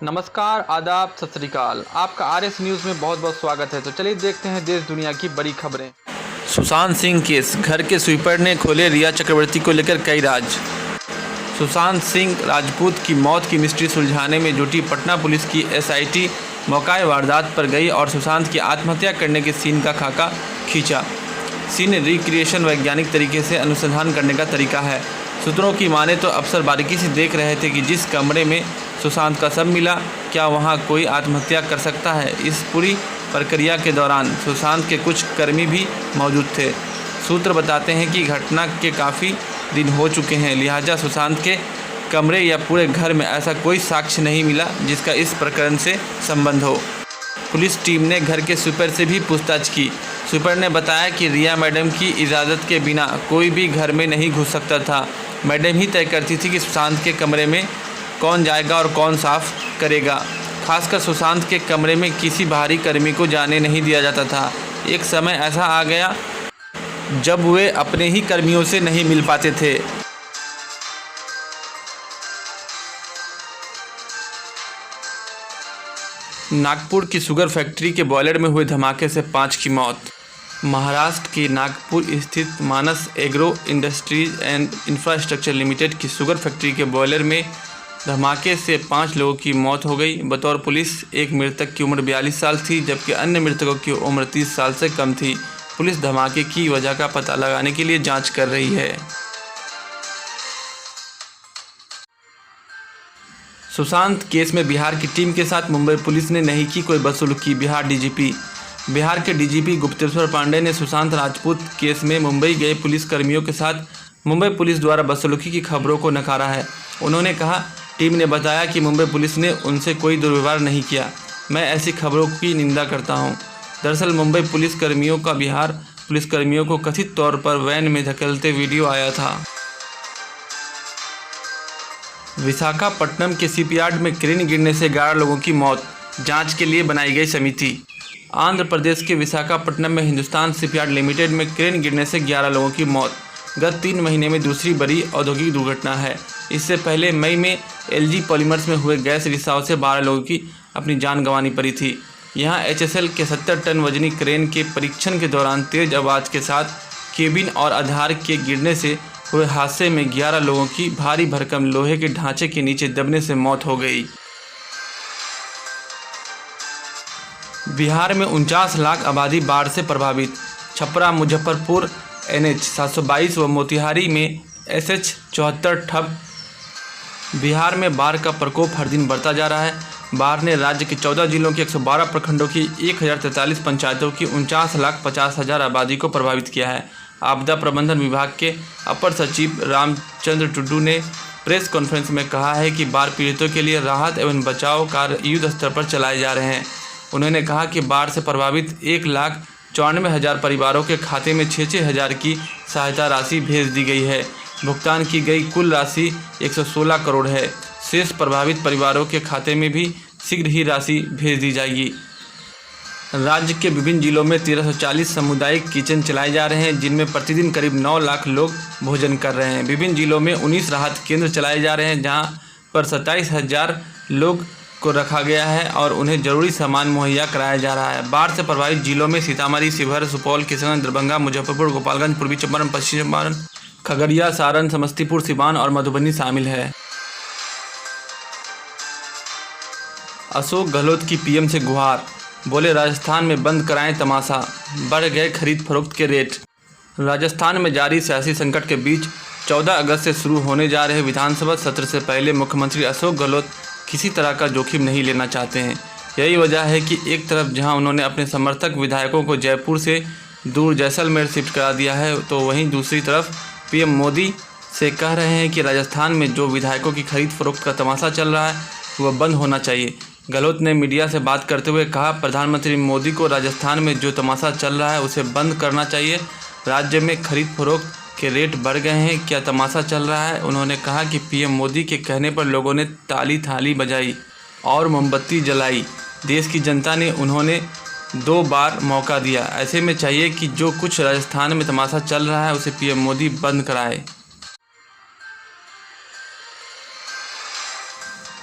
नमस्कार, आदाब, सत श्री अकाल। आपका आरएस न्यूज़ में बहुत बहुत स्वागत है। तो चलिए देखते हैं देश दुनिया की बड़ी खबरें। सुशांत सिंह केस, घर के स्वीपर ने खोले रिया चक्रवर्ती को लेकर कई राज। सुशांत सिंह राजपूत की मौत की मिस्ट्री सुलझाने में जुटी पटना पुलिस की एसआईटी मौकाए वारदात पर गई और सुशांत की आत्महत्या करने के सीन का खाका खींचा। सीन रिक्रिएशन वैज्ञानिक तरीके से अनुसंधान करने का तरीका है। सूत्रों की माने तो अफसर बारीकी से देख रहे थे कि जिस कमरे में सुशांत का शव मिला, क्या वहां कोई आत्महत्या कर सकता है। इस पूरी प्रक्रिया के दौरान सुशांत के कुछ कर्मी भी मौजूद थे। सूत्र बताते हैं कि घटना के काफ़ी दिन हो चुके हैं, लिहाजा सुशांत के कमरे या पूरे घर में ऐसा कोई साक्ष्य नहीं मिला जिसका इस प्रकरण से संबंध हो। पुलिस टीम ने घर के स्वीपर से भी पूछताछ की। स्वीपर ने बताया कि रिया मैडम की इजाज़त के बिना कोई भी घर में नहीं घुस सकता था। मैडम ही तय करती थी कि सुशांत के कमरे में कौन जाएगा और कौन साफ़ करेगा। खासकर सुशांत के कमरे में किसी बाहरी कर्मी को जाने नहीं दिया जाता था। एक समय ऐसा आ गया जब वे अपने ही कर्मियों से नहीं मिल पाते थे। नागपुर की शुगर फैक्ट्री के बॉयलर में हुए धमाके से 5 की मौत। महाराष्ट्र की नागपुर स्थित Manas agro industries and infrastructure limited की शुगर फैक्ट्री के बॉयलर में धमाके से 5 लोगों की मौत हो गई। बतौर पुलिस एक मृतक की उम्र 42 साल थी, जबकि अन्य मृतकों की उम्र 30 साल से कम थी। पुलिस धमाके की वजह का पता लगाने के लिए जांच कर रही है। सुशांत केस में बिहार की टीम के साथ मुंबई पुलिस ने नहीं की कोई बदसलूकी। बिहार के डीजीपी गुप्तेश्वर पांडे ने सुशांत राजपूत केस में मुंबई गए पुलिसकर्मियों के साथ मुंबई पुलिस द्वारा बदसलूकी की खबरों को नकारा है। उन्होंने कहा, टीम ने बताया कि मुंबई पुलिस ने उनसे कोई दुर्व्यवहार नहीं किया। मैं ऐसी खबरों की निंदा करता हूं। दरअसल मुंबई पुलिसकर्मियों का बिहार पुलिसकर्मियों को कथित तौर पर वैन में धकेलते वीडियो आया था। विशाखापट्टनम के शिपयार्ड में क्रेन गिरने से 11 लोगों की मौत, जांच के लिए बनाई गई समिति। आंध्र प्रदेश के विशाखापट्टनम में हिंदुस्तान शिपयार्ड लिमिटेड में क्रेन गिरने से 11 लोगों की मौत गत 3 महीने में दूसरी बड़ी औद्योगिक दुर्घटना है। इससे पहले मई में एलजी पॉलीमर्स में हुए गैस रिसाव से 12 लोगों की अपनी जान गंवानी पड़ी थी। यहां एचएसएल के 70 टन वजनी क्रेन के परीक्षण के दौरान तेज आवाज़ के साथ केबिन और आधार के गिरने से हुए हादसे में 11 लोगों की भारी भरकम लोहे के ढांचे के नीचे दबने से मौत हो गई। बिहार में 49 लाख आबादी बाढ़ से प्रभावित। छपरा, मुजफ्फरपुर NH 722 व मोतिहारी में SH 74 ठप। बिहार में बाढ़ का प्रकोप हर दिन बढ़ता जा रहा है। बाढ़ ने राज्य के 14 जिलों के 112 प्रखंडों की 1043 पंचायतों की 49,50,000 आबादी को प्रभावित किया है। आपदा प्रबंधन विभाग के अपर सचिव रामचंद्र टुडू ने प्रेस कॉन्फ्रेंस में कहा है कि बाढ़ पीड़ितों के लिए राहत एवं बचाव कार्य युद्ध स्तर पर चलाए जा रहे हैं। उन्होंने कहा कि बाढ़ से प्रभावित 1,94,000 परिवारों के खाते में 6-6 हज़ार की सहायता राशि भेज दी गई है। भुगतान की गई कुल राशि 116 करोड़ है। शेष प्रभावित परिवारों के खाते में भी शीघ्र ही राशि भेज दी जाएगी। राज्य के विभिन्न जिलों में 1340 सामुदायिक किचन चलाए जा रहे हैं, जिनमें प्रतिदिन करीब 9 लाख लोग भोजन कर रहे हैं। विभिन्न जिलों में 19 राहत केंद्र चलाए जा रहे हैं, जहां पर 27,000 लोग को रखा गया है और उन्हें जरूरी सामान मुहैया कराया जा रहा है। बाढ़ से प्रभावित जिलों में सीतामढ़ी, शिवहर, सुपौल, किशनगंज, दरभंगा, मुजफ्फरपुर, गोपालगंज, पूर्वी चंपारण, पश्चिमी चंपारण, खगड़िया, सारण, समस्तीपुर, सिवान और मधुबनी शामिल है। अशोक गहलोत की पीएम से गुहार, बोले राजस्थान में बंद कराएं तमाशा, बढ़ गए खरीद फरोख्त के रेट। राजस्थान में जारी सियासी संकट के बीच 14 अगस्त से शुरू होने जा रहे विधानसभा सत्र से पहले मुख्यमंत्री अशोक गहलोत किसी तरह का जोखिम नहीं लेना चाहते हैं। यही वजह है कि एक तरफ जहां उन्होंने अपने समर्थक विधायकों को जयपुर से दूर जैसलमेर शिफ्ट करा दिया है, तो वहीं दूसरी तरफ पीएम मोदी से कह रहे हैं कि राजस्थान में जो विधायकों की खरीद फरोख्त का तमाशा चल रहा है वह बंद होना चाहिए। गहलोत ने मीडिया से बात करते हुए कहा, प्रधानमंत्री मोदी को राजस्थान में जो तमाशा चल रहा है उसे बंद करना चाहिए। राज्य में खरीद फरोख्त के रेट बढ़ गए हैं, क्या तमाशा चल रहा है। उन्होंने कहा कि पीएम मोदी के कहने पर लोगों ने ताली थाली बजाई और मोमबत्ती जलाई। देश की जनता ने उन्होंने 2 बार मौका दिया। ऐसे में चाहिए कि जो कुछ राजस्थान में तमाशा चल रहा है उसे पीएम मोदी बंद कराए।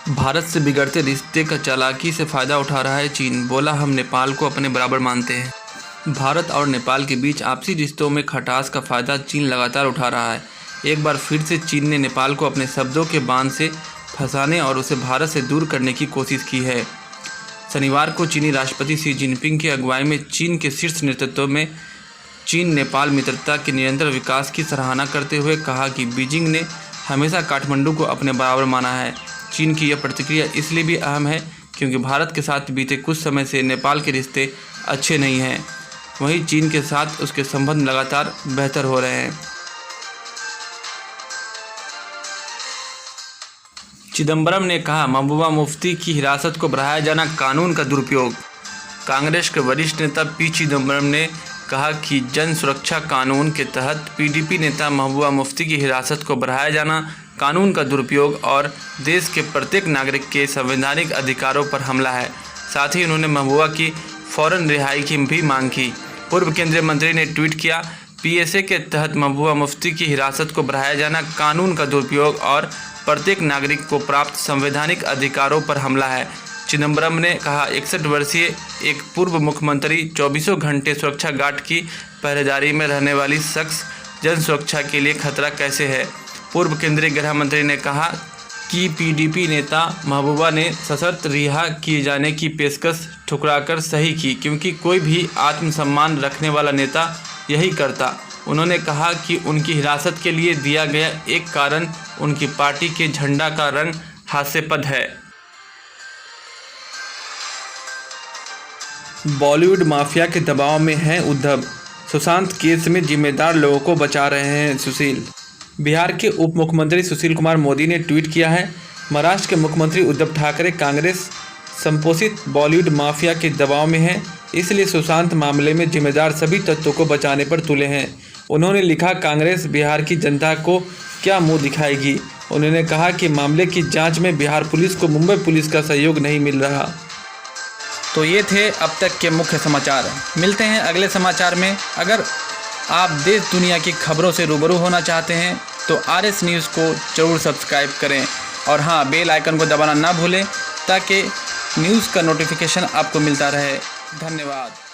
भारत से बिगड़ते रिश्ते का चालाकी से फ़ायदा उठा रहा है चीन। बोला, हम नेपाल को अपने बराबर मानते हैं। भारत और नेपाल के बीच आपसी रिश्तों में खटास का फ़ायदा चीन लगातार उठा रहा है। एक बार फिर से चीन ने नेपाल को अपने शब्दों के बांध से फंसाने और उसे भारत से दूर करने की कोशिश की है। शनिवार को चीनी राष्ट्रपति शी जिनपिंग की अगुवाई में चीन के शीर्ष नेतृत्व में चीन नेपाल मित्रता के निरंतर विकास की सराहना करते हुए कहा कि बीजिंग ने हमेशा काठमांडू को अपने बराबर माना है। चीन की यह प्रतिक्रिया इसलिए भी अहम है क्योंकि भारत के साथ बीते कुछ समय से नेपाल के रिश्ते अच्छे नहीं हैं। वहीं चीन के साथ उसके संबंध लगातार बेहतर हो रहे हैं। चिदंबरम ने कहा, महबूबा मुफ्ती की हिरासत को बढ़ाया जाना कानून का दुरुपयोग। कांग्रेस के वरिष्ठ नेता पी चिदंबरम ने कहा कि जन सुरक्षा कानून के तहत पीडीपी नेता महबूबा मुफ्ती की हिरासत को बढ़ाया जाना कानून का दुरुपयोग और देश के प्रत्येक नागरिक के संवैधानिक अधिकारों पर हमला है। साथ ही उन्होंने महबूबा की फौरन रिहाई की भी मांग की। पूर्व केंद्रीय मंत्री ने ट्वीट किया, पीएसए के तहत महबूबा मुफ्ती की हिरासत को बढ़ाया जाना कानून का दुरुपयोग और प्रत्येक नागरिक को प्राप्त संवैधानिक अधिकारों पर हमला है। चिदंबरम ने कहा, 61 वर्षीय एक पूर्व मुख्यमंत्री 24 घंटे सुरक्षा गार्ड की पहरेदारी में रहने वाली शख्स जन सुरक्षा के लिए खतरा कैसे है। पूर्व केंद्रीय गृह मंत्री ने कहा कि पीडीपी नेता महबूबा ने सशर्त रिहा किए जाने की पेशकश ठुकराकर सही की, क्योंकि कोई भी आत्मसम्मान रखने वाला नेता यही करता। उन्होंने कहा कि उनकी हिरासत के लिए दिया गया एक कारण उनकी पार्टी के झंडा का रंग हास्यास्पद है। बॉलीवुड माफिया के दबाव में हैं उद्धव। सुशांत केस में जिम्मेदार लोगों को बचा रहे हैं सुशील। बिहार के उप मुख्यमंत्री सुशील कुमार मोदी ने ट्वीट किया है, महाराष्ट्र के मुख्यमंत्री उद्धव ठाकरे कांग्रेस संपोषित बॉलीवुड माफिया के दबाव में हैं, इसलिए सुशांत मामले में जिम्मेदार सभी तत्वों को बचाने पर तुले हैं। उन्होंने लिखा, कांग्रेस बिहार की जनता को क्या मुंह दिखाएगी। उन्होंने कहा कि मामले की जांच में बिहार पुलिस को मुंबई पुलिस का सहयोग नहीं मिल रहा। तो ये थे अब तक के मुख्य समाचार। मिलते हैं अगले समाचार में। अगर आप देश दुनिया की खबरों से रूबरू होना चाहते हैं तो RS न्यूज़ को ज़रूर सब्सक्राइब करें और हाँ, बेल आइकन को दबाना ना भूलें ताकि न्यूज़ का नोटिफिकेशन आपको मिलता रहे। धन्यवाद।